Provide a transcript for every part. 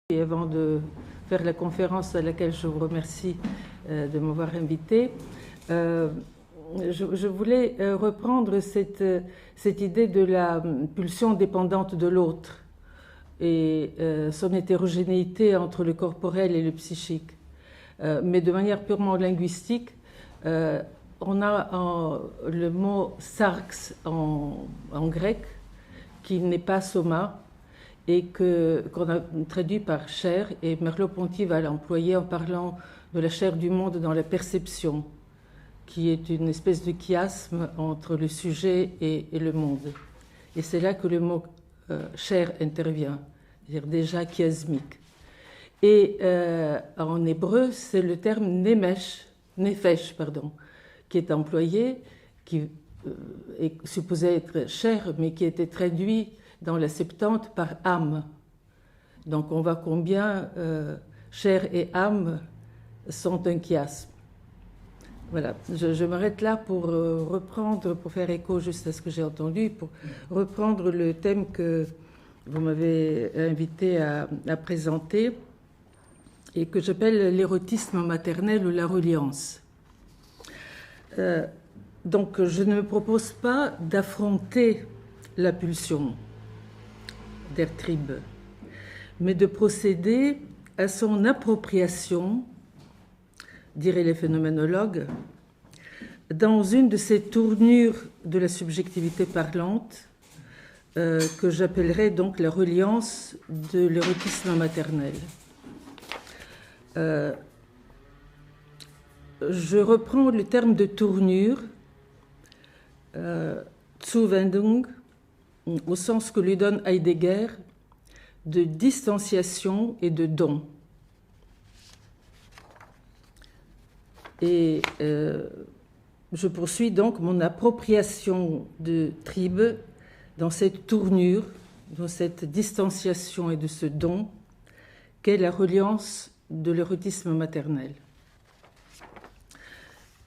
Et avant de faire la conférence à laquelle je vous remercie de m'avoir invité, je voulais reprendre cette idée de la pulsion dépendante de l'autre et son hétérogénéité entre le corporel et le psychique. Mais de manière purement linguistique, on a le mot sarx en grec, qui n'est pas soma, et qu'on a traduit par chair, et Merleau-Ponty va l'employer en parlant de la chair du monde dans la perception, qui est une espèce de chiasme entre le sujet et le monde. Et c'est là que le mot chair intervient, c'est-à-dire déjà chiasmique. Et en hébreu, c'est le terme nefesh, qui est employé, qui est supposé être chair, mais qui a été traduit dans la Septante par âme. Donc on voit combien chair et âme sont un chiasme. Voilà, je m'arrête là pour reprendre, pour faire écho juste à ce que j'ai entendu, pour reprendre le thème que vous m'avez invité à présenter et que j'appelle l'érotisme maternel ou la reliance. Donc je ne me propose pas d'affronter la pulsion der Trieb, mais de procéder à son appropriation, diraient les phénoménologues, dans une de ces tournures de la subjectivité parlante que j'appellerais donc la reliance de l'érotisme maternel. Je reprends le terme de tournure, Zuwendung, au sens que lui donne Heidegger, de distanciation et de don. Et je poursuis donc mon appropriation de Trieb dans cette tournure, dans cette distanciation et de ce don, qu'est la reliance de l'érotisme maternel.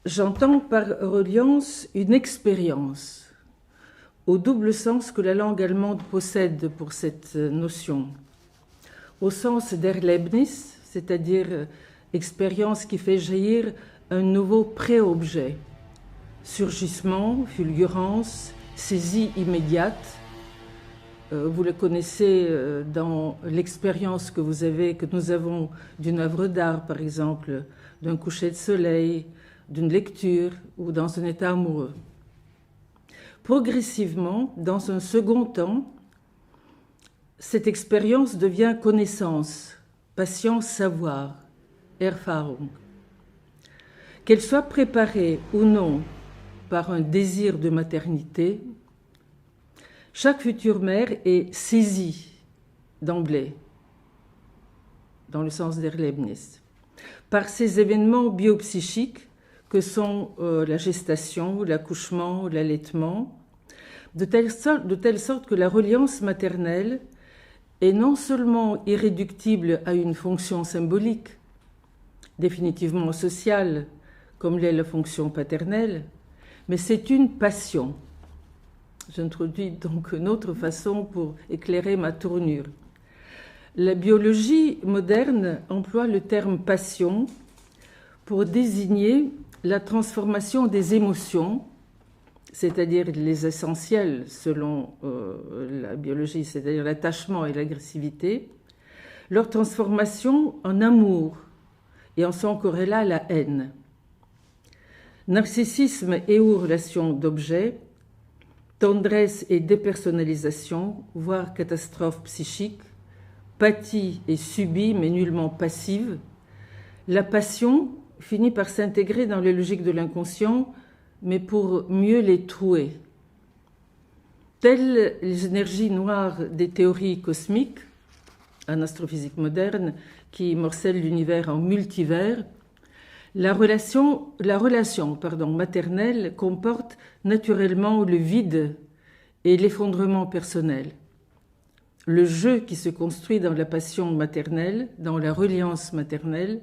J'entends par reliance une expérience, au double sens que la langue allemande possède pour cette notion. Au sens d'Erlebnis, c'est-à-dire expérience qui fait jaillir un nouveau pré-objet, surgissement, fulgurance, saisie immédiate. Vous le connaissez dans l'expérience que nous avons d'une œuvre d'art, par exemple, d'un coucher de soleil, d'une lecture ou dans un état amoureux. Progressivement, dans un second temps, cette expérience devient connaissance, patience, savoir, Erfahrung. Qu'elle soit préparée ou non par un désir de maternité, chaque future mère est saisie d'emblée, dans le sens d'Erlebnis, par ces événements biopsychiques que sont la gestation, l'accouchement, l'allaitement, de telle sorte que la reliance maternelle est non seulement irréductible à une fonction symbolique, définitivement sociale, comme l'est la fonction paternelle, mais c'est une passion. J'introduis donc une autre façon pour éclairer ma tournure. La biologie moderne emploie le terme passion pour désigner la transformation des émotions, c'est-à-dire les essentiels selon la biologie, c'est-à-dire l'attachement et l'agressivité, leur transformation en amour et en son corrélat la haine. Narcissisme et ou relation d'objet, tendresse et dépersonnalisation, voire catastrophe psychique, pathie et subie mais nullement passive, la passion finit par s'intégrer dans les logiques de l'inconscient, mais pour mieux les trouer. Telles les énergies noires des théories cosmiques, en astrophysique moderne, qui morcellent l'univers en multivers, la relation maternelle comporte naturellement le vide et l'effondrement personnel. Le jeu qui se construit dans la passion maternelle, dans la reliance maternelle,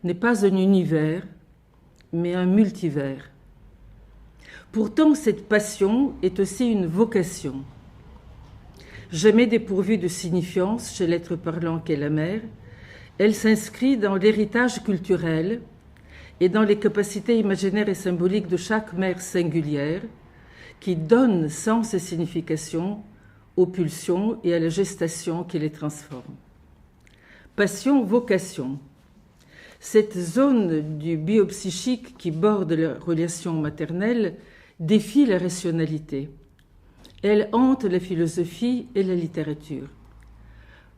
n'est pas un univers, mais un multivers. Pourtant, cette passion est aussi une vocation. jamais dépourvue de signifiance chez l'être parlant qu'est la mère, elle s'inscrit dans l'héritage culturel et dans les capacités imaginaires et symboliques de chaque mère singulière qui donne sens et signification aux pulsions et à la gestation qui les transforme. Passion, vocation. Cette zone du biopsychique qui borde la relation maternelle défie la rationalité. Elle hante la philosophie et la littérature.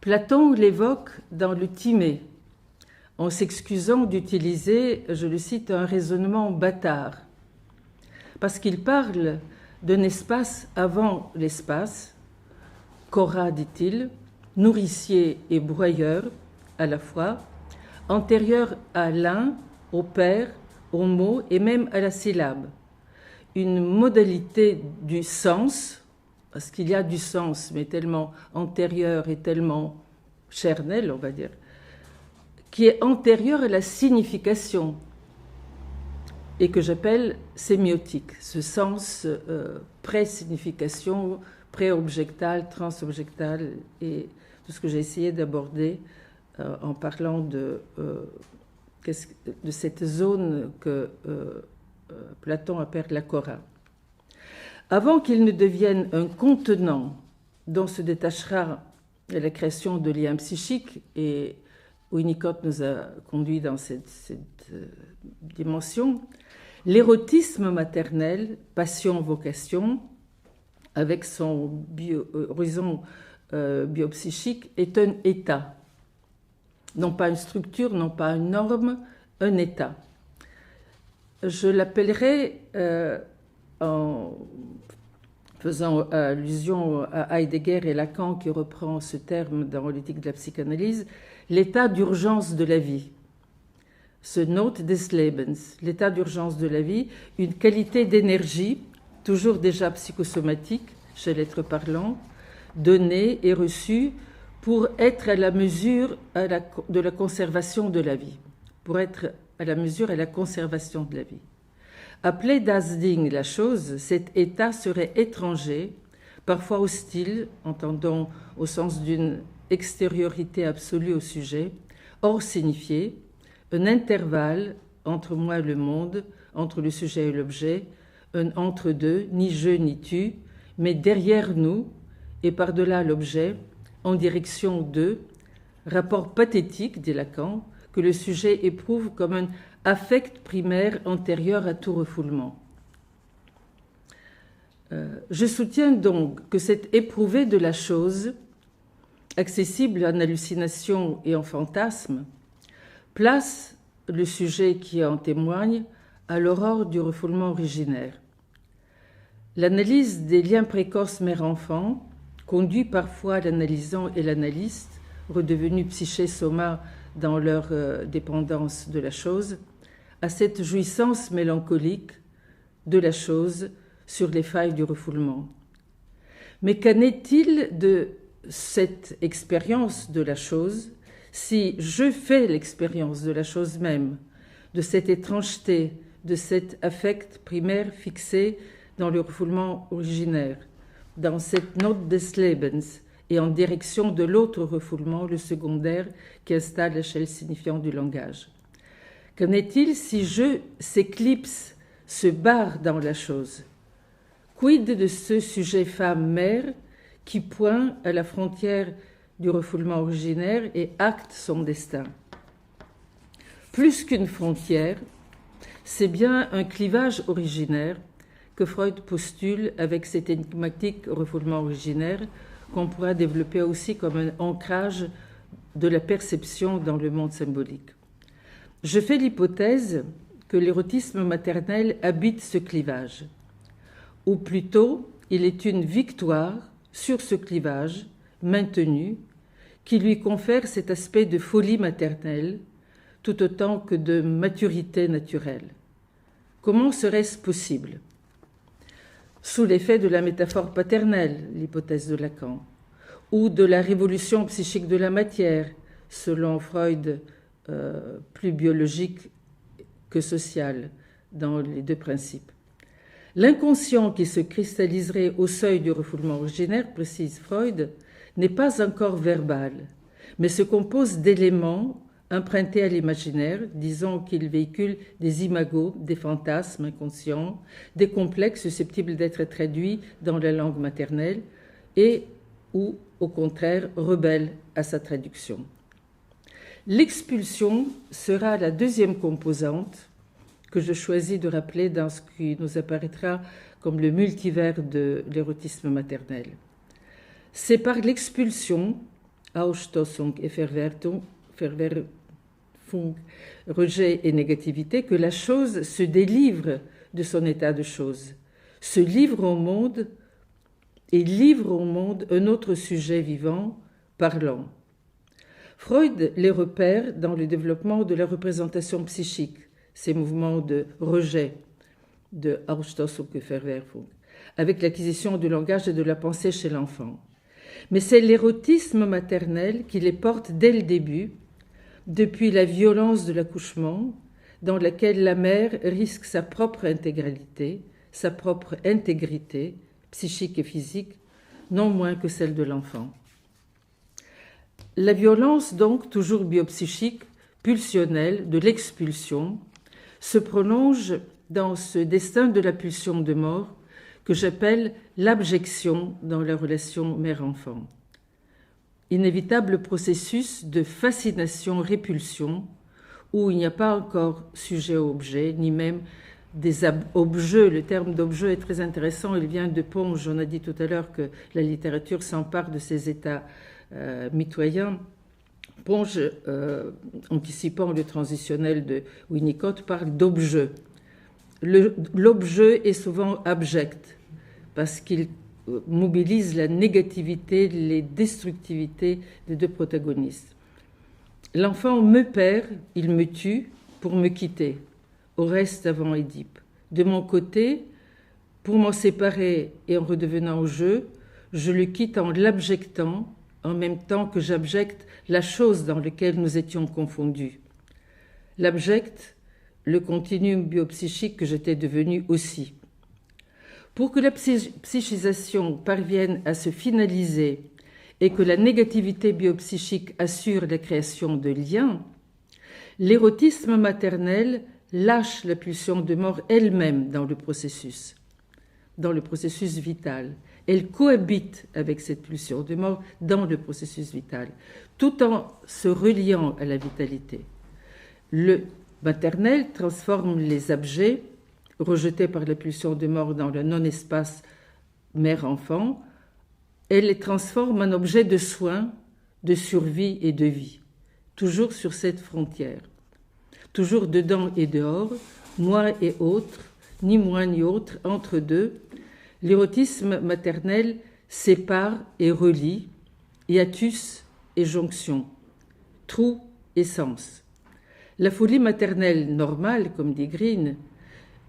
Platon l'évoque dans le Timée, en s'excusant d'utiliser, je le cite, un raisonnement bâtard, parce qu'il parle d'un espace avant l'espace, Cora, dit-il, nourricier et broyeur à la fois, antérieur à l'un, au père, au mot et même à la syllabe. Une modalité du sens, parce qu'il y a du sens, mais tellement antérieur et tellement charnel, on va dire, qui est antérieur à la signification et que j'appelle sémiotique, ce sens pré-signification, pré-objectal, transobjectal et tout ce que j'ai essayé d'aborder en parlant de cette zone que Platon appelle la Cora. Avant qu'il ne devienne un contenant dont se détachera la création de liens psychiques, et Winnicott nous a conduits dans cette dimension, l'érotisme maternel, passion-vocation, avec son horizon biopsychique, est un état. Non pas une structure, non pas une norme, un état. Je l'appellerai, en faisant allusion à Heidegger et Lacan qui reprend ce terme dans l'éthique de la psychanalyse, l'état d'urgence de la vie. Ce Not des Lebens, l'état d'urgence de la vie, une qualité d'énergie, toujours déjà psychosomatique chez l'être parlant, donnée et reçue pour être à la mesure de la conservation de la vie, pour être à la mesure et la conservation de la vie. Appelé das Ding la chose, cet état serait étranger, parfois hostile, entendons au sens d'une extériorité absolue au sujet, hors signifié, un intervalle entre moi et le monde, entre le sujet et l'objet, un entre-deux, ni je ni tu, mais derrière nous et par-delà l'objet, en direction d'eux, rapport pathétique, dit Lacan, que le sujet éprouve comme un affect primaire antérieur à tout refoulement. Je soutiens donc que cet éprouvé de la chose, accessible en hallucination et en fantasme, place le sujet qui en témoigne à l'aurore du refoulement originaire. L'analyse des liens précoces mère-enfant conduit parfois l'analysant et l'analyste, redevenus psyché-soma dans leur dépendance de la chose, à cette jouissance mélancolique de la chose sur les failles du refoulement. Mais qu'en est-il de cette expérience de la chose si je fais l'expérience de la chose même, de cette étrangeté, de cet affect primaire fixé dans le refoulement originaire, dans cette note des Lebens et en direction de l'autre refoulement, le secondaire, qui installe l'échelle signifiante du langage. Qu'en est-il si je s'éclipse, se barre dans la chose? Quid de ce sujet femme-mère qui pointe à la frontière du refoulement originaire et acte son destin? Plus qu'une frontière, c'est bien un clivage originaire que Freud postule avec cet énigmatique refoulement originaire qu'on pourra développer aussi comme un ancrage de la perception dans le monde symbolique. Je fais l'hypothèse que l'érotisme maternel habite ce clivage, ou plutôt il est une victoire sur ce clivage maintenu qui lui confère cet aspect de folie maternelle tout autant que de maturité naturelle. Comment serait-ce possible? Sous l'effet de la métaphore paternelle, l'hypothèse de Lacan, ou de la révolution psychique de la matière, selon Freud, plus biologique que sociale dans les deux principes. L'inconscient qui se cristalliserait au seuil du refoulement originaire, précise Freud, n'est pas encore verbal, mais se compose d'éléments empruntés à l'imaginaire, disons qu'il véhicule des imagos, des fantasmes inconscients, des complexes susceptibles d'être traduits dans la langue maternelle et ou, au contraire, rebelles à sa traduction. L'expulsion sera la deuxième composante que je choisis de rappeler dans ce qui nous apparaîtra comme le multivers de l'érotisme maternel. C'est par l'expulsion, Ausstoßung et Verwerfung, rejet et négativité, que la chose se délivre de son état de chose, se livre au monde et livre au monde un autre sujet vivant, parlant. Freud les repère dans le développement de la représentation psychique, ces mouvements de rejet, de Ausstoßung et Verwerfung, avec l'acquisition du langage et de la pensée chez l'enfant. Mais c'est l'érotisme maternel qui les porte dès le début, depuis la violence de l'accouchement, dans laquelle la mère risque sa propre intégralité, sa propre intégrité, psychique et physique, non moins que celle de l'enfant. La violence, donc, toujours biopsychique, pulsionnelle, de l'expulsion, se prolonge dans ce destin de la pulsion de mort que j'appelle l'abjection dans la relation mère-enfant. Inévitable processus de fascination-répulsion où il n'y a pas encore sujet-objet, ni même des objets. Le terme d'objet est très intéressant, il vient de Ponge. On a dit tout à l'heure que la littérature s'empare de ces états mitoyens. Ponge, anticipant le transitionnel de Winnicott, parle d'objet. L'objet est souvent abject parce qu'il mobilise la négativité, les destructivités des deux protagonistes. L'enfant me perd, il me tue pour me quitter. Oreste avant Édipe. De mon côté, pour m'en séparer et en redevenant au jeu, je le quitte en l'abjectant, en même temps que j'abjecte la chose dans laquelle nous étions confondus. L'abjecte, le continuum biopsychique que j'étais devenu aussi. Pour que la psychisation parvienne à se finaliser et que la négativité biopsychique assure la création de liens, l'érotisme maternel lâche la pulsion de mort elle-même dans le processus vital. Elle cohabite avec cette pulsion de mort dans le processus vital, tout en se reliant à la vitalité. Le maternel transforme les abjets, rejetés par la pulsion de mort dans le non-espace mère-enfant, elle les transforme en objets de soins, de survie et de vie, toujours sur cette frontière, toujours dedans et dehors, moi et autre, ni moi ni autre, entre deux. L'érotisme maternel sépare et relie, hiatus et jonction, trou et sens. La folie maternelle normale, comme dit Green,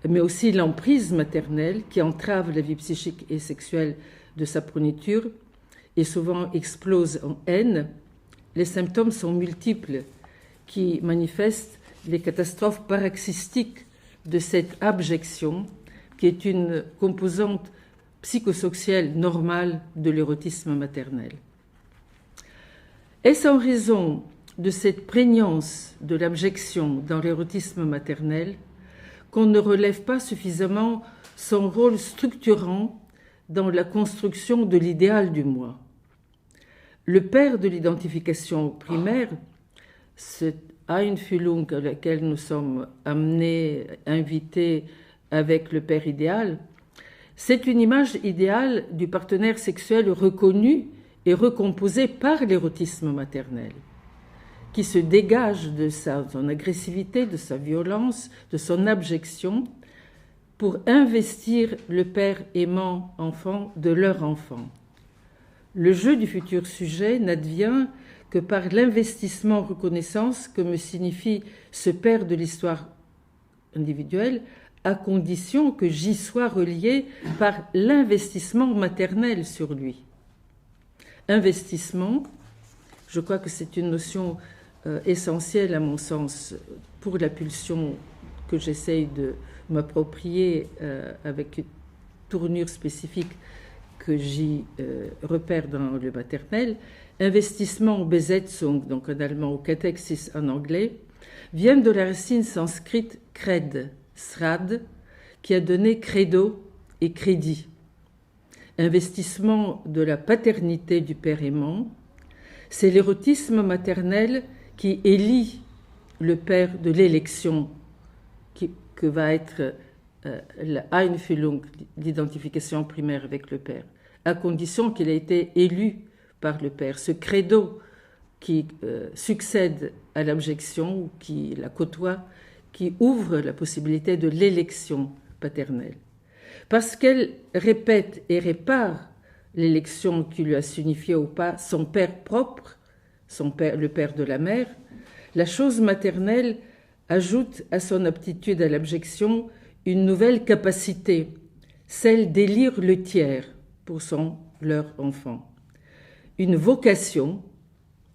mais aussi l'emprise maternelle qui entrave la vie psychique et sexuelle de sa progéniture et souvent explose en haine, les symptômes sont multiples qui manifestent les catastrophes paroxystiques de cette abjection qui est une composante psychosociale normale de l'érotisme maternel. Est-ce en raison de cette prégnance de l'abjection dans l'érotisme maternel qu'on ne relève pas suffisamment son rôle structurant dans la construction de l'idéal du moi? Le père de l'identification primaire, cette Einfühlung à laquelle nous sommes amenés, invités avec le père idéal, c'est une image idéale du partenaire sexuel reconnu et recomposé par l'érotisme maternel, qui se dégage de son agressivité, de sa violence, de son abjection, pour investir le père aimant enfant de leur enfant. Le jeu du futur sujet n'advient que par l'investissement reconnaissance que me signifie ce père de l'histoire individuelle, à condition que j'y sois relié par l'investissement maternel sur lui. Investissement, je crois que c'est une notion essentielle à mon sens pour la pulsion que j'essaye de m'approprier avec une tournure spécifique que j'y repère dans le maternel, investissement, Besetzung, donc en allemand, ou Katexis en anglais, viennent de la racine sanscrite cred, srad, qui a donné credo et crédit. Investissement de la paternité du père aimant, c'est l'érotisme maternel qui élit le père de l'élection, que va être la Einfühlung, l'identification primaire avec le père, à condition qu'il ait été élu par le père. Ce credo qui succède à l'abjection, ou qui la côtoie, qui ouvre la possibilité de l'élection paternelle. Parce qu'elle répète et répare l'élection qui lui a signifié ou pas son père propre, le père de la mère, la chose maternelle ajoute à son aptitude à l'abjection une nouvelle capacité, celle d'élire le tiers pour leur enfant. Une vocation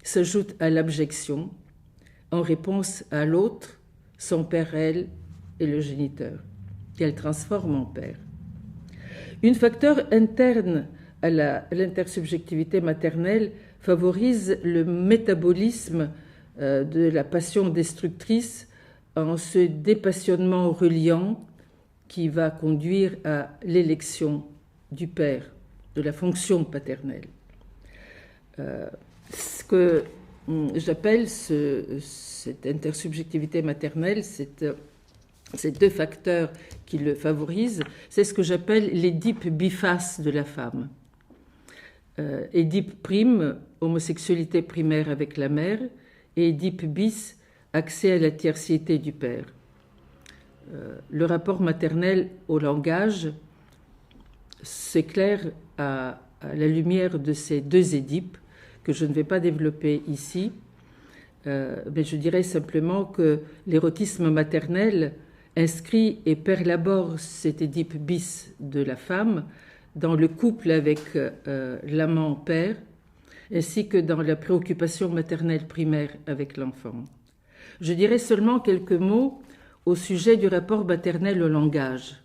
s'ajoute à l'abjection en réponse à l'autre, son père, elle, et le géniteur, qu'elle transforme en père. Un facteur interne à l'intersubjectivité maternelle favorise le métabolisme de la passion destructrice en ce dépassionnement reliant qui va conduire à l'élection du père, de la fonction paternelle. Ce que j'appelle cette intersubjectivité maternelle, ces deux facteurs qui le favorisent, c'est ce que j'appelle l'Édipe biface de la femme. Édipe prime, homosexualité primaire avec la mère, et Édipe bis, accès à la tierciété du père. Le rapport maternel au langage s'éclaire à la lumière de ces deux Édipes que je ne vais pas développer ici, mais je dirais simplement que l'érotisme maternel inscrit et perlabore cet Édipe bis de la femme dans le couple avec l'amant père, ainsi que dans la préoccupation maternelle primaire avec l'enfant. Je dirais seulement quelques mots au sujet du rapport maternel au langage,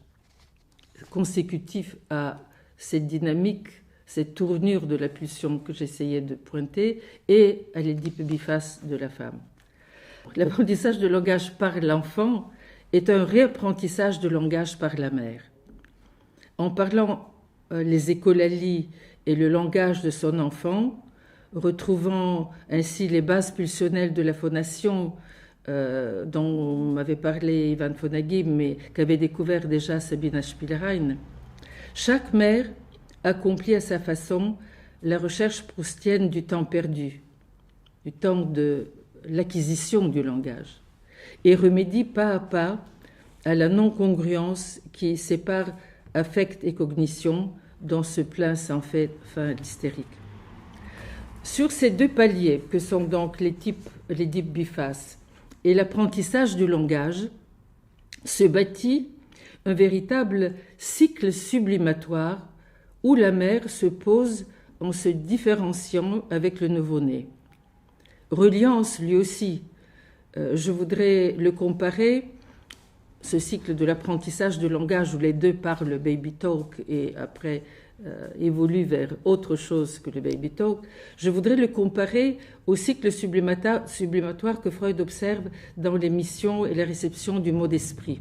consécutif à cette dynamique, cette tournure de la pulsion que j'essayais de pointer, et à l'Édipe biface de la femme. L'apprentissage de langage par l'enfant est un réapprentissage de langage par la mère. En parlant les écolalie et le langage de son enfant, retrouvant ainsi les bases pulsionnelles de la phonation dont m'avait parlé Ivan Fonagim, mais qu'avait découvert déjà Sabina Spielrein, chaque mère accomplit à sa façon la recherche proustienne du temps perdu, du temps de l'acquisition du langage, et remédie pas à pas à la non-congruence qui sépare affect et cognition, dont se plaint sans fin l'hystérique. Sur ces deux paliers que sont donc l'Édipe biface et l'apprentissage du langage, se bâtit un véritable cycle sublimatoire où la mère se pose en se différenciant avec le nouveau-né. Reliance lui aussi, je voudrais le comparer, ce cycle de l'apprentissage du langage où les deux parlent baby talk et après évoluent vers autre chose que le baby talk, je voudrais le comparer au cycle sublimatoire que Freud observe dans l'émission et la réception du mot d'esprit.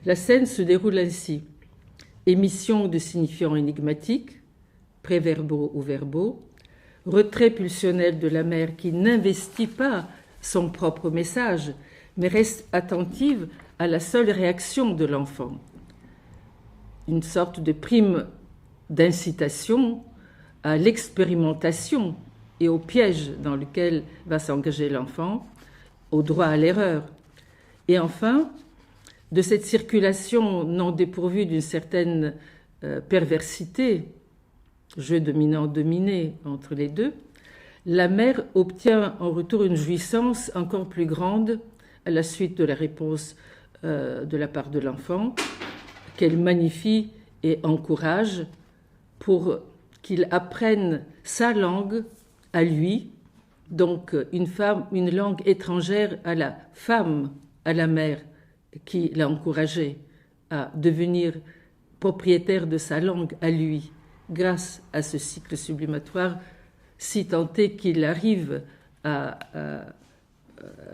La scène se déroule ainsi. Émission de signifiants énigmatiques, préverbaux ou verbaux, retrait pulsionnel de la mère qui n'investit pas son propre message, mais reste attentive à la seule réaction de l'enfant. Une sorte de prime d'incitation à l'expérimentation et au piège dans lequel va s'engager l'enfant, au droit à l'erreur. Et enfin, de cette circulation non dépourvue d'une certaine perversité, jeu dominant-dominé entre les deux, la mère obtient en retour une jouissance encore plus grande à la suite de la réponse de la part de l'enfant, qu'elle magnifie et encourage pour qu'il apprenne sa langue à lui, donc une langue étrangère à la femme, à la mère qui l'a encouragé à devenir propriétaire de sa langue à lui, grâce à ce cycle sublimatoire, si tant est qu'il arrive à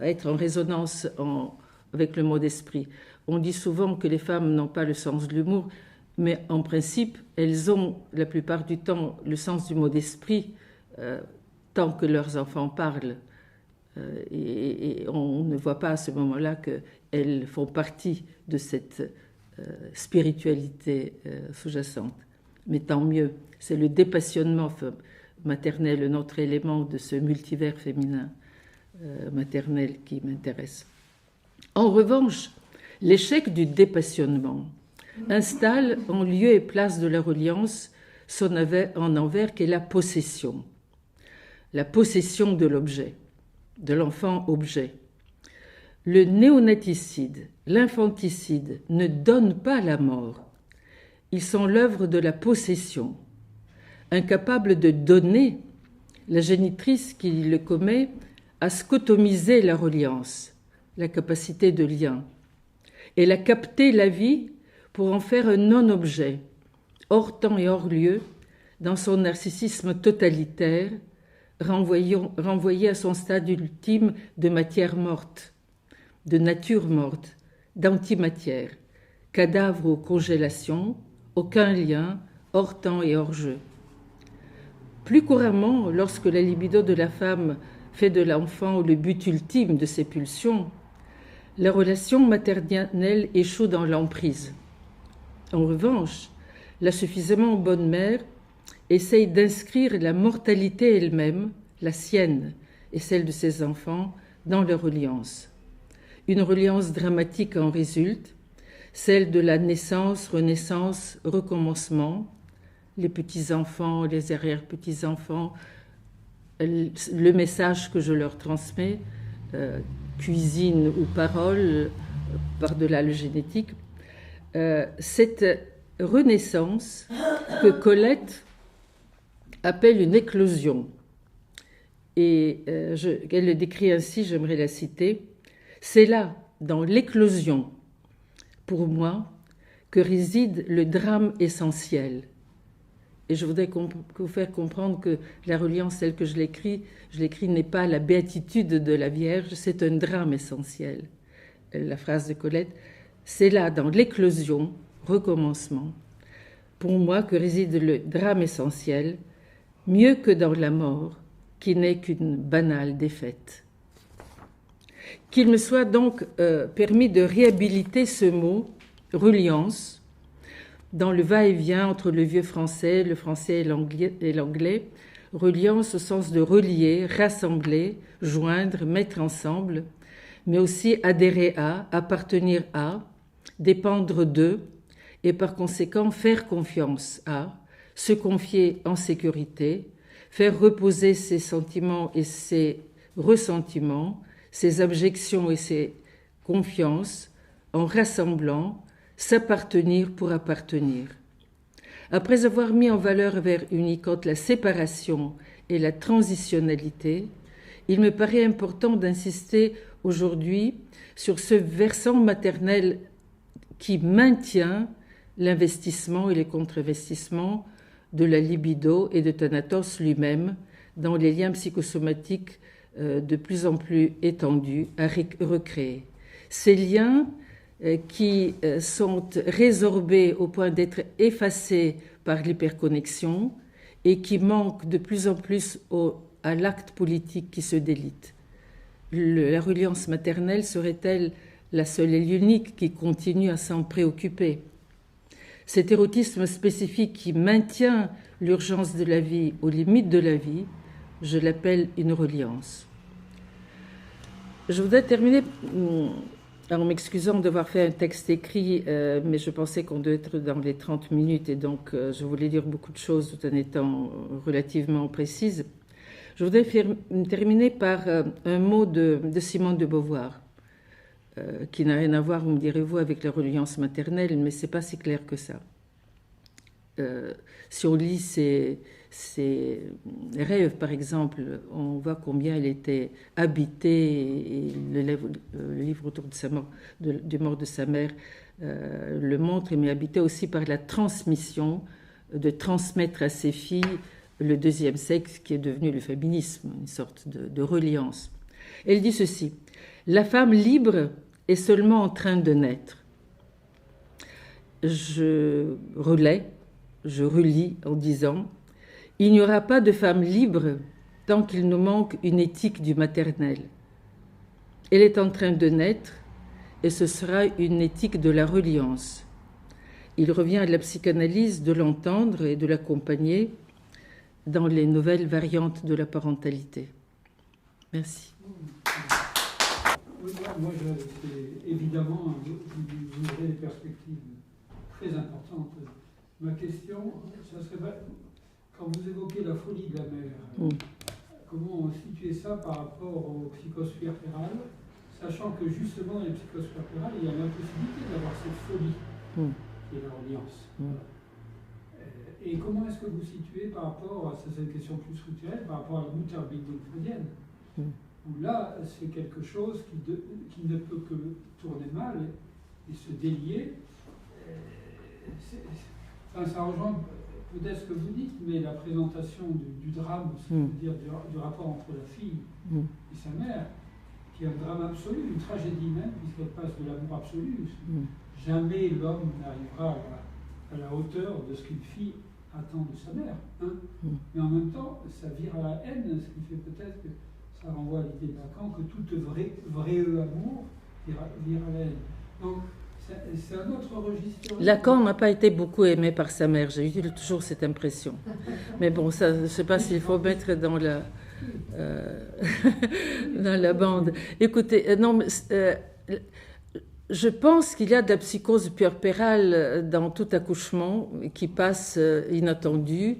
être en résonance avec le mot d'esprit. On dit souvent que les femmes n'ont pas le sens de l'humour, mais en principe, elles ont la plupart du temps le sens du mot d'esprit tant que leurs enfants parlent. Et on ne voit pas à ce moment-là qu'elles font partie de cette spiritualité sous-jacente. Mais tant mieux, c'est le dépassionnement maternel, notre élément de ce multivers féminin maternel qui m'intéresse. En revanche, l'échec du dépassionnement installe en lieu et place de la reliance son en envers qu'est la possession de l'objet, de l'enfant-objet. Le néonaticide, l'infanticide ne donnent pas la mort. Ils sont l'œuvre de la possession. Incapable de donner, la génitrice qui le commet a scotomisé la reliance, la capacité de lien. Elle a capté la vie pour en faire un non-objet, hors temps et hors lieu, dans son narcissisme totalitaire, renvoyé à son stade ultime de matière morte, de nature morte, d'antimatière, cadavre aux congélations, aucun lien, hors temps et hors jeu. Plus couramment, lorsque la libido de la femme fait de l'enfant le but ultime de ses pulsions, la relation maternelle échoue dans l'emprise. En revanche, la suffisamment bonne mère essaye d'inscrire la mortalité elle-même, la sienne et celle de ses enfants, dans leur reliance. Une reliance dramatique en résulte, celle de la naissance, renaissance, recommencement, les petits-enfants, les arrière-petits-enfants, le message que je leur transmets, cuisine ou parole, par-delà le génétique, cette renaissance que Colette appelle une éclosion. Et elle le décrit ainsi, j'aimerais la citer. C'est là, dans l'éclosion, pour moi, que réside le drame essentiel. Et je voudrais vous faire comprendre que la reliance, telle que je l'écris n'est pas la béatitude de la Vierge, c'est un drame essentiel. La phrase de Colette, c'est là, dans l'éclosion, recommencement, pour moi que réside le drame essentiel, mieux que dans la mort, qui n'est qu'une banale défaite. Qu'il me soit donc permis de réhabiliter ce mot, reliance, dans le va-et-vient entre le vieux français, le français et l'anglais, reliance au sens de relier, rassembler, joindre, mettre ensemble, mais aussi adhérer à, appartenir à, dépendre de, et par conséquent faire confiance à, se confier en sécurité, faire reposer ses sentiments et ses ressentiments, ses objections et ses confiances, en rassemblant, s'appartenir pour appartenir. Après avoir mis en valeur vers Unicode la séparation et la transitionnalité, il me paraît important d'insister aujourd'hui sur ce versant maternel qui maintient l'investissement et les contre-investissements de la libido et de Thanatos lui-même dans les liens psychosomatiques de plus en plus étendus à recréer. Ces liens qui sont résorbés au point d'être effacés par l'hyperconnexion et qui manquent de plus en plus à l'acte politique qui se délite. La reliance maternelle serait-elle la seule et l'unique qui continue à s'en préoccuper? Cet érotisme spécifique qui maintient l'urgence de la vie aux limites de la vie, je l'appelle une reliance. Je voudrais terminer en m'excusant d'avoir fait un texte écrit, mais je pensais qu'on devait être dans les 30 minutes et donc je voulais dire beaucoup de choses tout en étant relativement précise. Je voudrais terminer par un mot de Simone de Beauvoir, qui n'a rien à voir, vous me direz-vous, avec la reliance maternelle, mais ce n'est pas si clair que ça. si on lit ses rêves, par exemple, on voit combien elle était habitée, et le livre autour de sa mort, du mort de sa mère le montre, mais habitée aussi par la transmission, de transmettre à ses filles le deuxième sexe qui est devenu le féminisme, une sorte de reliance. Elle dit ceci: la femme libre est seulement en train de naître. Je relis en disant: il n'y aura pas de femme libre tant qu'il nous manque une éthique du maternel. Elle est en train de naître et ce sera une éthique de la reliance. Il revient à la psychanalyse de l'entendre et de l'accompagner dans les nouvelles variantes de la parentalité. Merci. Oui, moi, évidemment, vous avez des perspectives très importantes. Ma question, ça serait, quand vous évoquez la folie de la mère, comment situer ça par rapport aux psychosphères pérales, sachant que justement, dans les psychosphères pérales, il y a l'impossibilité d'avoir cette folie qui est la reliance. Et comment est-ce que vous situez par rapport, ça c'est une question plus structurelle, par rapport à la Mutterbildung freudienne, où là, c'est quelque chose qui ne peut que tourner mal et se délier. Ça rejoint peut-être ce que vous dites, mais la présentation du drame, c'est-à-dire du rapport entre la fille et sa mère, qui est un drame absolu, une tragédie même, puisqu'elle passe de l'amour absolu. Jamais l'homme n'arrivera à la hauteur de ce qu'une fille attend de sa mère. Mais en même temps, ça vire à la haine, ce qui fait peut-être que ça renvoie à l'idée de Lacan que tout vrai amour vire à la haine. Donc, c'est un autre registre. Lacan n'a pas été beaucoup aimé par sa mère, j'ai eu toujours cette impression. Mais bon, ça, je ne sais pas s'il faut mettre dans la bande. Écoutez, non, je pense qu'il y a de la psychose puerpérale dans tout accouchement qui passe inattendu,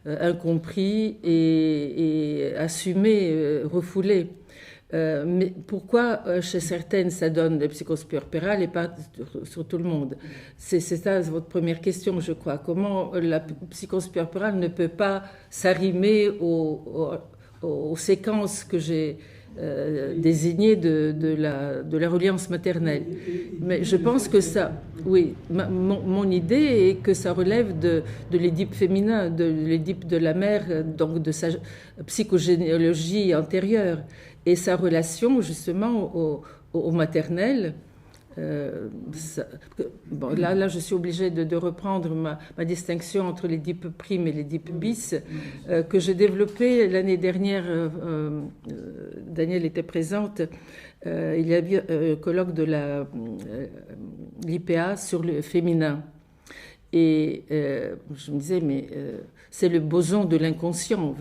incompris et assumé, refoulé. Mais pourquoi chez certaines ça donne de la psychose puerpérale et pas sur tout le monde? C'est ça votre première question, je crois. Comment la psychose puerpérale ne peut pas s'arrimer aux séquences que j'ai désignées de la reliance maternelle? Mais je pense que ça, oui, mon idée est que ça relève de l'Édipe féminin, de l'Édipe de la mère, donc de sa psychogénéalogie antérieure. Et sa relation justement au maternel, là je suis obligée de reprendre ma distinction entre l'Édipe prime et l'Édipe bis, que j'ai développée l'année dernière. Danielle était présente. Il y a eu un colloque de l'IPA sur le féminin. Et je me disais, mais c'est le boson de l'inconscient,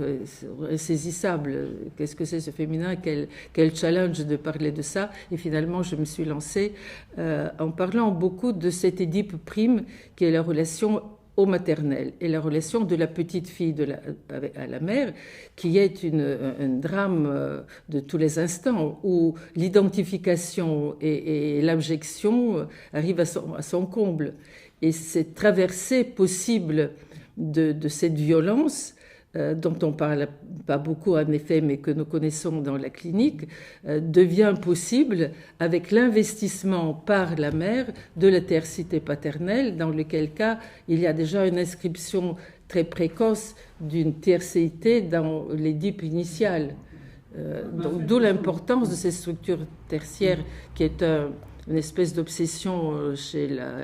insaisissable. Qu'est-ce que c'est ce féminin? Quel challenge de parler de ça? Et finalement, je me suis lancée en parlant beaucoup de cette Édipe prime, qui est la relation au maternel, et la relation de la petite fille à la mère, qui est un drame de tous les instants, où l'identification et l'abjection arrivent à son comble. Et cette traversée possible de cette violence, dont on ne parle pas beaucoup en effet, mais que nous connaissons dans la clinique, devient possible avec l'investissement par la mère de la tercité paternelle, dans lequel cas il y a déjà une inscription très précoce d'une tercéité dans l'Édipe initial. Donc, d'où l'importance de ces structures tertiaires, qui est une espèce d'obsession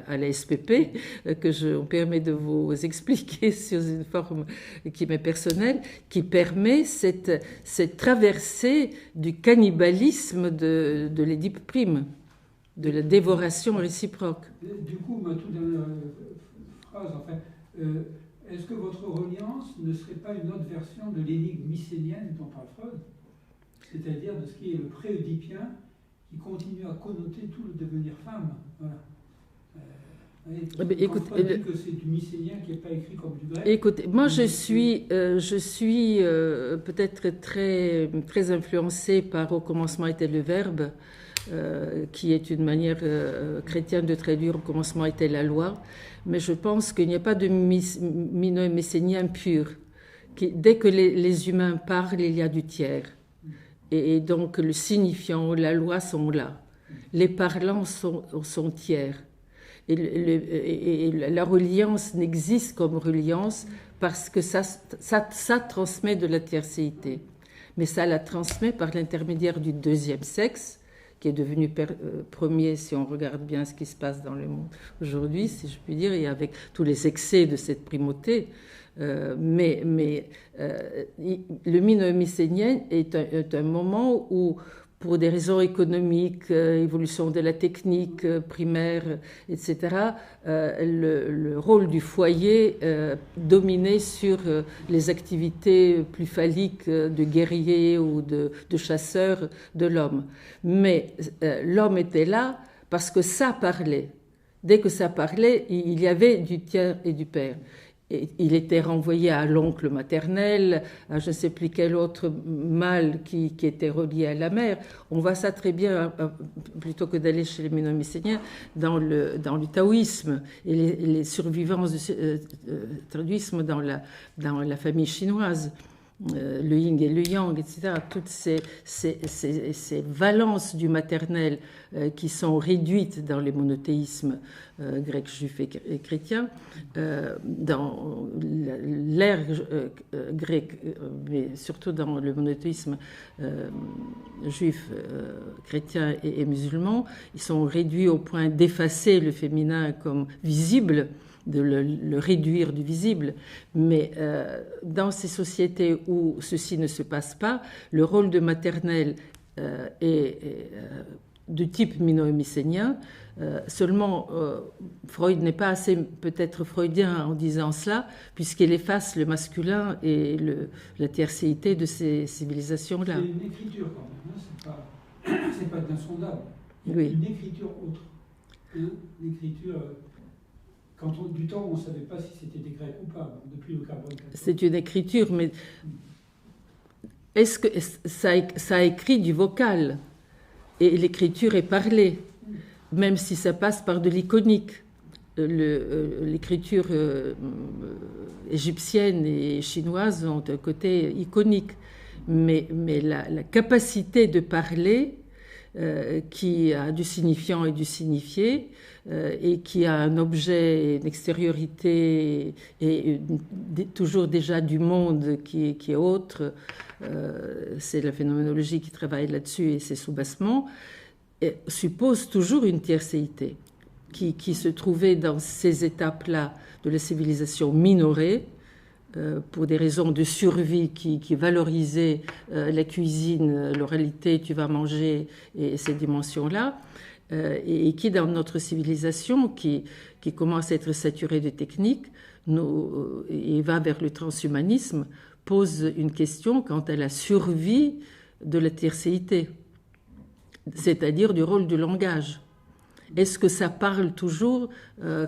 à la SPP, que je me permets de vous expliquer sous une forme qui m'est personnelle, qui permet cette traversée du cannibalisme de l'Édipe prime, de la dévoration réciproque. Du coup, ma toute dernière phrase, enfin, est-ce que votre reliance ne serait pas une autre version de l'énigme mycénienne dont parle Freud, c'est-à-dire de ce qui est le pré-oedipien, qui continue à connoter tout le devenir femme. Voilà. Écoutez, dit que c'est du mycénien qui n'est pas écrit comme du grec. Écoutez, moi je suis peut-être très, très influencée par Au commencement était le Verbe, qui est une manière chrétienne de traduire au commencement était la loi, mais je pense qu'il n'y a pas de minoë messénien pur. Dès que les humains parlent, il y a du tiers. Et donc le signifiant, la loi sont là. Les parlants sont tiers. Et la reliance n'existe comme reliance parce que ça transmet de la tiercéité. Mais ça la transmet par l'intermédiaire du deuxième sexe, qui est devenu premier, si on regarde bien ce qui se passe dans le monde aujourd'hui, si je puis dire, et avec tous les excès de cette primauté. Mais le minoë messénien est un moment où, pour des raisons économiques, évolution de la technique primaire, etc., le rôle du foyer dominait sur les activités plus phalliques de guerrier ou de chasseur de l'homme. Mais l'homme était là parce que ça parlait. Dès que ça parlait, il y avait du tiers et du père. Et il était renvoyé à l'oncle maternel, à je ne sais plus quel autre mâle qui était relié à la mère. On voit ça très bien, plutôt que d'aller chez les minoë messéniens, dans le taoïsme et les survivances du taoïsme dans la famille chinoise. Le yin et le yang, etc. Toutes ces valences du maternel qui sont réduites dans les monothéismes grecs, juifs et chrétiens, dans l'ère grecque, mais surtout dans le monothéisme juif, chrétien et musulman, ils sont réduits au point d'effacer le féminin comme visible, de le réduire du visible. Mais dans ces sociétés où ceci ne se passe pas, le rôle de maternel est de type minoë messénien. Seulement, Freud n'est pas assez peut-être freudien en disant cela, puisqu'il efface le masculin et la tiercéité de ces civilisations-là. C'est une écriture quand même, hein, c'est pas insondable. Oui. Une écriture autre. Une écriture... du temps, on ne savait pas si c'était des Grecs ou pas, depuis le carbone 14. C'est une écriture, mais est-ce que ça écrit du vocal? Et l'écriture est parlée, même si ça passe par de l'iconique. L'écriture égyptienne et chinoise ont un côté iconique, mais la capacité de parler, qui a du signifiant et du signifié, et qui a un objet, une extériorité et toujours déjà du monde qui est autre, c'est la phénoménologie qui travaille là-dessus et ses soubassements, suppose toujours une tiercéité qui se trouvait dans ces étapes-là de la civilisation minorée, pour des raisons de survie qui valorisaient la cuisine, l'oralité, tu vas manger, et ces dimensions-là, et qui, dans notre civilisation, qui commence à être saturée de techniques, et va vers le transhumanisme, pose une question quant à la survie de la tiercéité, c'est-à-dire du rôle du langage. Est-ce que ça parle toujours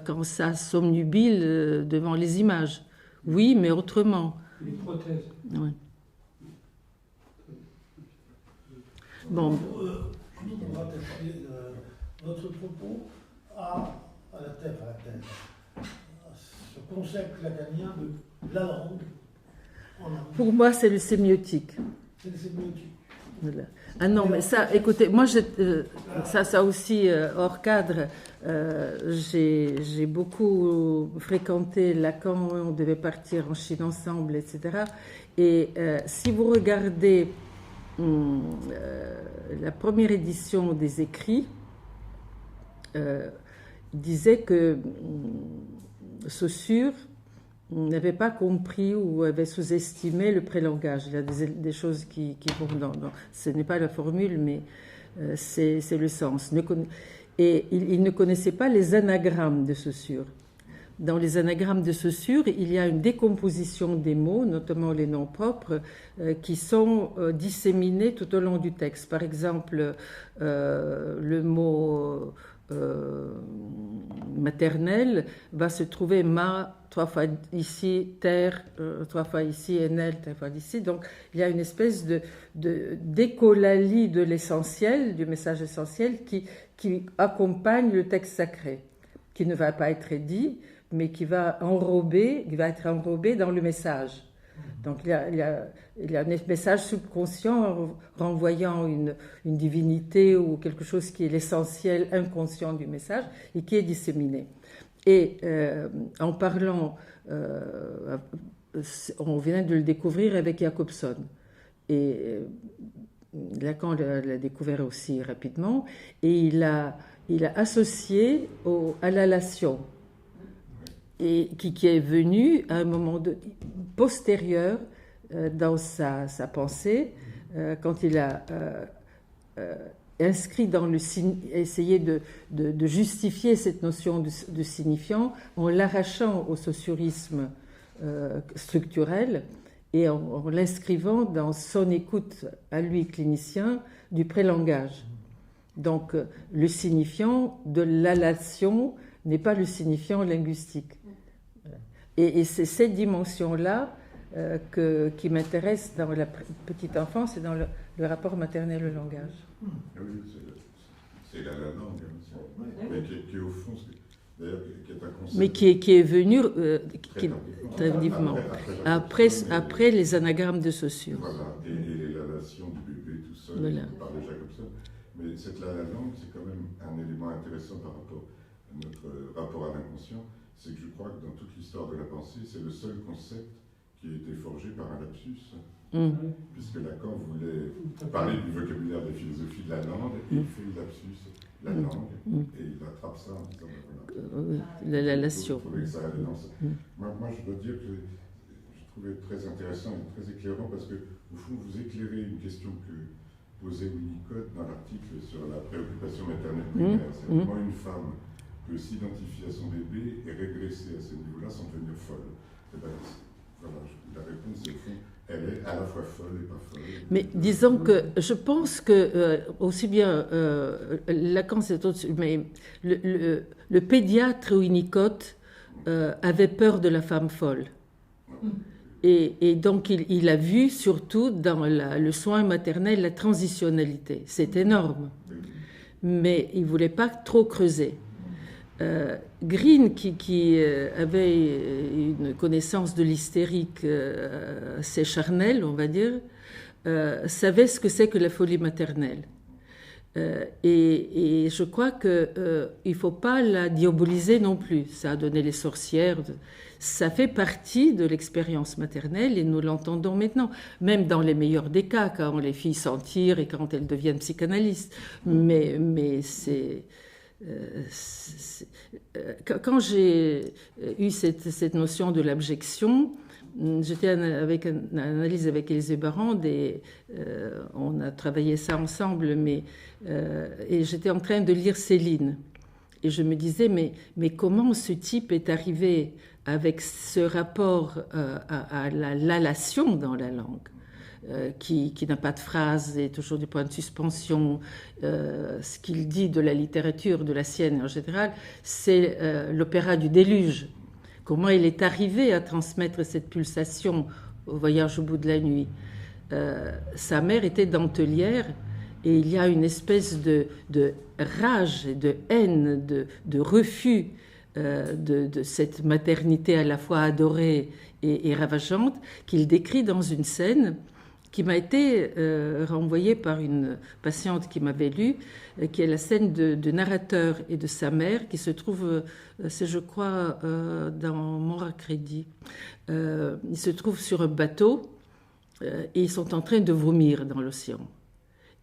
quand ça somnubile devant les images? Oui, mais autrement. Les prothèses. Ouais. Bon. Nous devons rattacher notre propos à la terre, à ce concept lacanien de la langue en langue. Pour moi, c'est le sémiotique. C'est le sémiotique. Voilà. Ah non, mais ça, écoutez, moi, ça aussi, hors cadre, j'ai beaucoup fréquenté Lacan, on devait partir en Chine ensemble, etc. Et si vous regardez la première édition des écrits, disait que Saussure n'avait pas compris ou avait sous-estimé le prélangage. Il y a des choses qui vont dans... Ce n'est pas la formule, mais c'est le sens. Et il ne connaissait pas les anagrammes de Saussure. Dans les anagrammes de Saussure, il y a une décomposition des mots, notamment les noms propres, qui sont disséminés tout au long du texte. Par exemple, le mot maternelle va se trouver ma, 3 fois ici, terre, 3 fois ici, enel, 3 fois ici. Donc il y a une espèce d'écolalie de l'essentiel, du message essentiel qui accompagne le texte sacré, qui ne va pas être dit, mais qui va être enrobé dans le message. Donc il y a un message subconscient renvoyant une divinité ou quelque chose qui est l'essentiel inconscient du message et qui est disséminé. Et en parlant, on vient de le découvrir avec Jacobson. Et Lacan l'a découvert aussi rapidement. Et il a associé à l'allation. Et qui est venu à un moment postérieur dans sa pensée, quand il a inscrit dans essayé de justifier cette notion de signifiant en l'arrachant au sociorisme structurel et en l'inscrivant dans son écoute à lui, clinicien, du prélangage. Donc le signifiant de l'allation n'est pas le signifiant linguistique. Et c'est cette dimension-là qui m'intéresse dans la petite enfance et dans le rapport maternel au langage. Oui, c'est la langue, mais qui est au fond, d'ailleurs, qui est un concept. Mais qui est venu très tardivement, après les anagrammes de Saussure. Voilà, et l'élation du bébé tout seul, voilà. Par de Jacobson. Mais cette langue, c'est quand même un élément intéressant par rapport à notre rapport à l'inconscient. C'est que je crois que dans toute l'histoire de la pensée, c'est le seul concept qui a été forgé par un lapsus. Puisque Lacan voulait parler du vocabulaire de philosophie de la langue, et il fait le lapsus, la langue, et il attrape ça en disant, la relation. Moi, je dois dire que je trouvais très intéressant et très éclairant, parce que, au fond, vous éclairez une question que posait Winnicott dans l'article sur la préoccupation maternelle primaire. C'est comment une femme peut s'identifier à son bébé et régresser à ce niveau-là sans devenir folle. Voilà, la réponse, au fond, elle est à la fois folle et pas folle. Mais disons que je pense que, aussi bien Lacan, c'est autre, mais le pédiatre Winnicott avait peur de la femme folle. Et donc il a vu surtout dans le soin maternel la transitionnalité. C'est énorme. Mais il ne voulait pas trop creuser. Green, qui avait une connaissance de l'hystérique assez charnelle, on va dire, savait ce que c'est que la folie maternelle. Et je crois qu'il ne faut pas la diaboliser non plus. Ça a donné les sorcières. Ça fait partie de l'expérience maternelle et nous l'entendons maintenant, même dans les meilleurs des cas, quand les filles s'en tirent et quand elles deviennent psychanalystes. Mais c'est... quand j'ai eu cette notion de l'abjection, j'étais avec une analyse avec Élisée Barrande et on a travaillé ça ensemble, et j'étais en train de lire Céline. Et je me disais, mais comment ce type est arrivé avec ce rapport à l'allation dans la langue qui n'a pas de phrase et toujours du point de suspension. Ce qu'il dit de la littérature, de la sienne en général, c'est l'opéra du déluge. Comment il est arrivé à transmettre cette pulsation au voyage au bout de la nuit. Sa mère était dentelière et il y a une espèce de rage et de haine, de refus de cette maternité à la fois adorée et ravageante qu'il décrit dans une scène qui m'a été renvoyée par une patiente qui m'avait lu, qui est la scène de narrateur et de sa mère, qui se trouve, c'est je crois, dans Mort à crédit. Ils se trouvent sur un bateau et ils sont en train de vomir dans l'océan.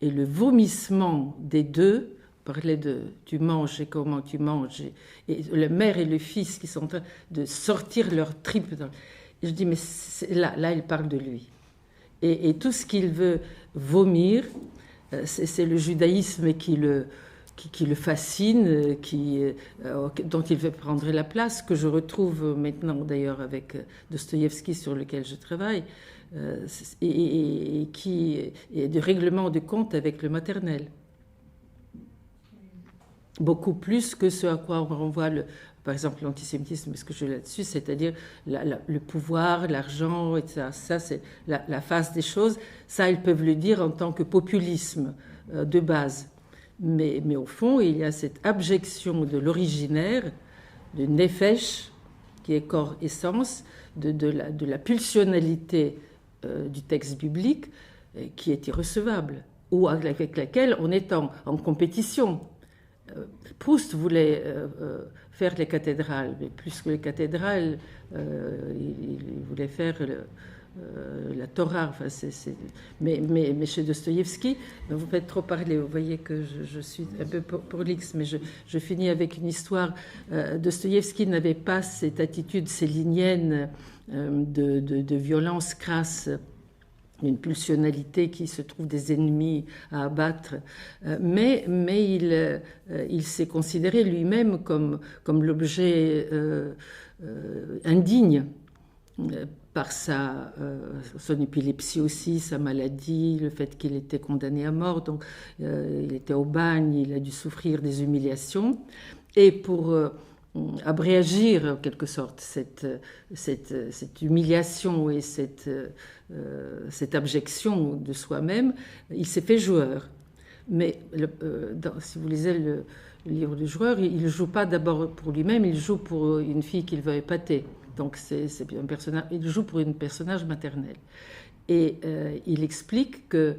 Et le vomissement des deux parlait de tu manges et comment tu manges, et la mère et le fils qui sont en train de sortir leurs tripes. Et je dis, mais là, il parle de lui. Et tout ce qu'il veut vomir, c'est le judaïsme qui le fascine, dont il veut prendre la place, que je retrouve maintenant d'ailleurs avec Dostoïevski sur lequel je travaille, et qui est de règlement de compte avec le maternel. beaucoup plus que ce à quoi on renvoie, par exemple, l'antisémitisme, parce que je l'ai là-dessus, c'est-à-dire le pouvoir, l'argent, etc. Ça, c'est la face des choses. Ça, ils peuvent le dire en tant que populisme de base. Mais au fond, il y a cette abjection de l'originaire, de nefesh, qui est corps-essence, de la pulsionalité du texte biblique, qui est irrecevable, ou avec laquelle on est en compétition. Proust voulait faire les cathédrales, mais plus que les cathédrales, il voulait faire la Torah. Enfin, mais chez Dostoïevski, vous faites trop parler, vous voyez que je suis un peu prolixe, mais je finis avec une histoire. Dostoïevski n'avait pas cette attitude célinienne de violence crasse, une pulsionalité qui se trouve des ennemis à abattre, mais il s'est considéré lui-même comme l'objet indigne par son épilepsie aussi, sa maladie, le fait qu'il était condamné à mort, donc il était au bagne, il a dû souffrir des humiliations, et pour abréagir en quelque sorte cette humiliation et cette abjection de soi-même, il s'est fait joueur. Mais si vous lisez le livre du joueur, il ne joue pas d'abord pour lui-même, il joue pour une fille qu'il veut épater. Donc c'est un personnage, il joue pour un personnage maternel. Et il explique que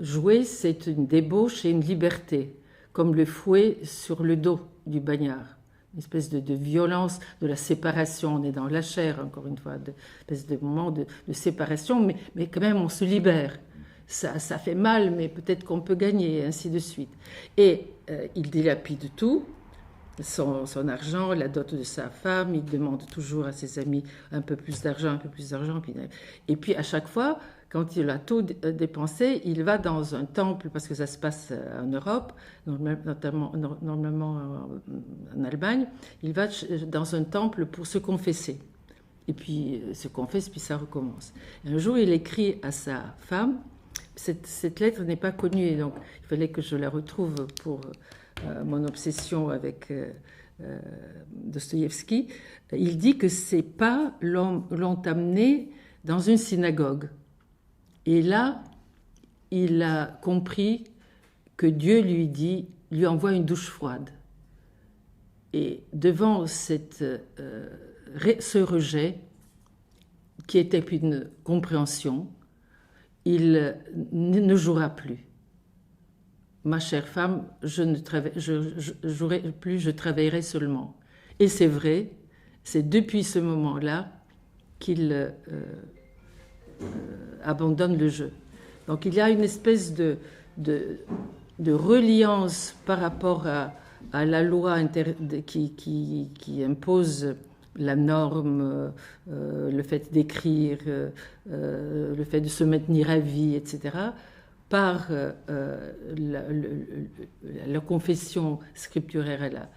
jouer, c'est une débauche et une liberté, comme le fouet sur le dos du bagnard. Une espèce de violence, de la séparation. On est dans la chair, encore une fois, une espèce de moment de séparation, mais quand même on se libère. Ça fait mal, mais peut-être qu'on peut gagner, et ainsi de suite. Et il dilapide tout, son argent, la dot de sa femme, il demande toujours à ses amis un peu plus d'argent, et puis à chaque fois, quand il a tout dépensé, il va dans un temple, parce que ça se passe en Europe, normalement en Allemagne, il va dans un temple pour se confesser. Et puis se confesse, puis ça recommence. Un jour, il écrit à sa femme, cette lettre n'est pas connue, et donc il fallait que je la retrouve pour mon obsession avec Dostoïevski. Il dit que ses pas l'ont amené dans une synagogue. Et là, il a compris que Dieu lui envoie une douche froide. Et devant ce rejet, qui était une compréhension, il ne jouera plus. Ma chère femme, je jouerai plus, je travaillerai seulement. Et c'est vrai, c'est depuis ce moment-là qu'il abandonne le jeu. Donc il y a une espèce de reliance par rapport à la loi qui impose la norme, le fait d'écrire, le fait de se maintenir à vie, etc., par la confession scripturaire,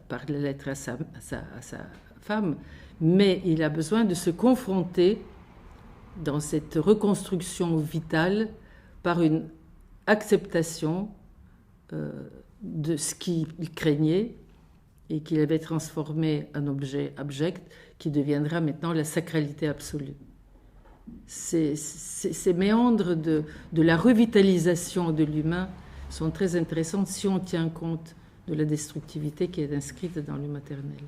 par la lettre à sa femme, mais il a besoin de se confronter dans cette reconstruction vitale par une acceptation de ce qu'il craignait et qu'il avait transformé en objet abject qui deviendra maintenant la sacralité absolue. Ces méandres de la revitalisation de l'humain sont très intéressants si on tient compte de la destructivité qui est inscrite dans le maternel.